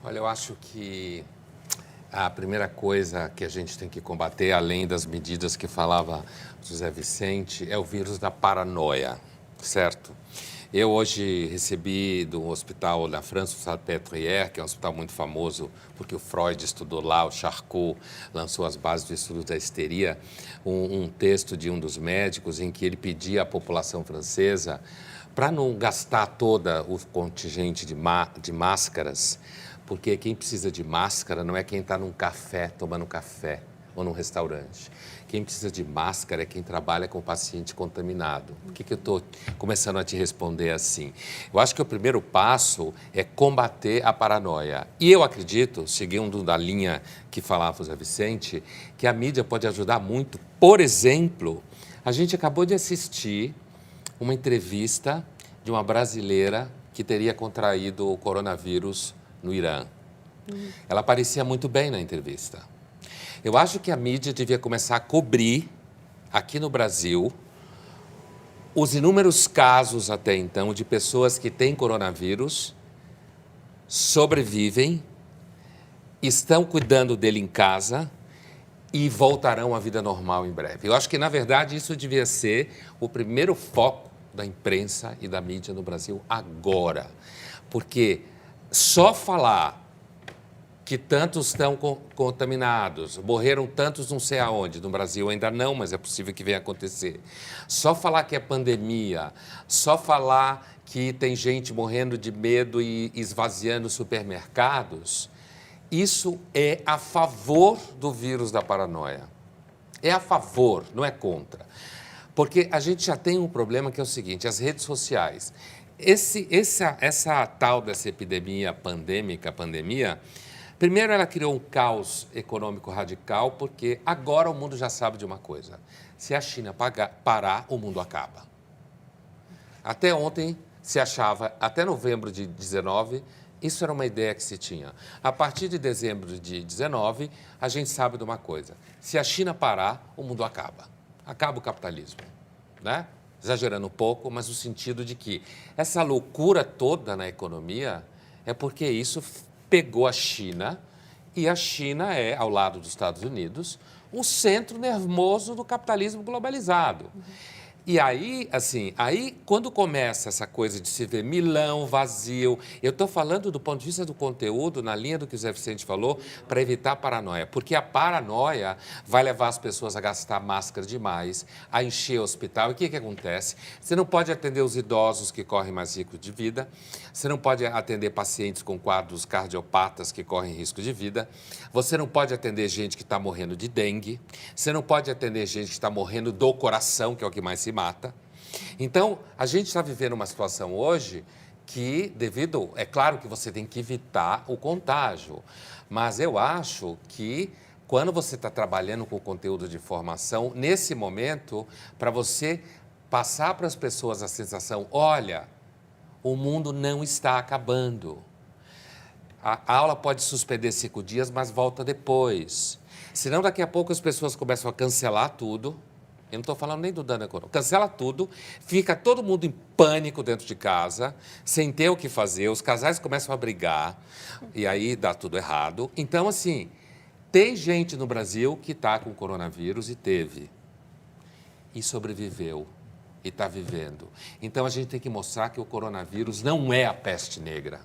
Olha, eu acho que a primeira coisa que a gente tem que combater, além das medidas que falava José Vicente, é o vírus da paranoia, certo? Eu hoje recebi do hospital da France Salpêtrière, que é um hospital muito famoso, porque o Freud estudou lá, o Charcot lançou as bases do estudo da histeria, um texto de um dos médicos em que ele pedia à população francesa para não gastar toda o contingente de máscaras, porque quem precisa de máscara não é quem está num café, tomando café, ou num restaurante. Quem precisa de máscara é quem trabalha com paciente contaminado. Por que eu estou começando a te responder assim? Eu acho que o primeiro passo é combater a paranoia. E eu acredito, seguindo da linha que falava o Zé Vicente, que a mídia pode ajudar muito. Por exemplo, a gente acabou de assistir uma entrevista de uma brasileira que teria contraído o coronavírus no Irã. Ela parecia muito bem na entrevista. Eu acho que a mídia devia começar a cobrir, aqui no Brasil, os inúmeros casos até então de pessoas que têm coronavírus, sobrevivem, estão cuidando dele em casa e voltarão à vida normal em breve. Eu acho que, na verdade, isso devia ser o primeiro foco da imprensa e da mídia no Brasil agora. Porque só falar que tantos estão contaminados, morreram tantos não sei aonde, no Brasil ainda não, mas é possível que venha a acontecer. Só falar que é pandemia, só falar que tem gente morrendo de medo e esvaziando supermercados, isso é a favor do vírus da paranoia. É a favor, não é contra. Porque a gente já tem um problema que é o seguinte, as redes sociais. Essa tal dessa epidemia pandemia, primeiro, ela criou um caos econômico radical, porque agora o mundo já sabe de uma coisa. Se a China parar, o mundo acaba. Até ontem se achava, até novembro de 19, isso era uma ideia que se tinha. A partir de dezembro de 19, a gente sabe de uma coisa. Se a China parar, o mundo acaba. Acaba o capitalismo, né? Exagerando um pouco, mas no sentido de que essa loucura toda na economia é porque isso pegou a China, e a China é, ao lado dos Estados Unidos, o centro nervoso do capitalismo globalizado. E aí, assim, quando começa essa coisa de se ver Milão vazio, eu estou falando do ponto de vista do conteúdo, na linha do que o Zé Vicente falou, para evitar a paranoia. Porque a paranoia vai levar as pessoas a gastar máscara demais, a encher o hospital. E o que acontece? Você não pode atender os idosos que correm mais risco de vida, você não pode atender pacientes com quadros cardiopatas que correm risco de vida, você não pode atender gente que está morrendo de dengue, você não pode atender gente que está morrendo do coração, que é o que mais se mata. Então, a gente está vivendo uma situação hoje que, é claro que você tem que evitar o contágio, mas eu acho que quando você está trabalhando com conteúdo de formação, nesse momento, para você passar para as pessoas a sensação, olha, o mundo não está acabando. A aula pode suspender 5 dias, mas volta depois. Senão, daqui a pouco as pessoas começam a cancelar tudo. Eu não estou falando nem do dano econômico. Cancela tudo, fica todo mundo em pânico dentro de casa, sem ter o que fazer, os casais começam a brigar, e aí dá tudo errado. Então, assim, tem gente no Brasil que está com coronavírus e teve, e sobreviveu, e está vivendo. Então, a gente tem que mostrar que o coronavírus não é a peste negra.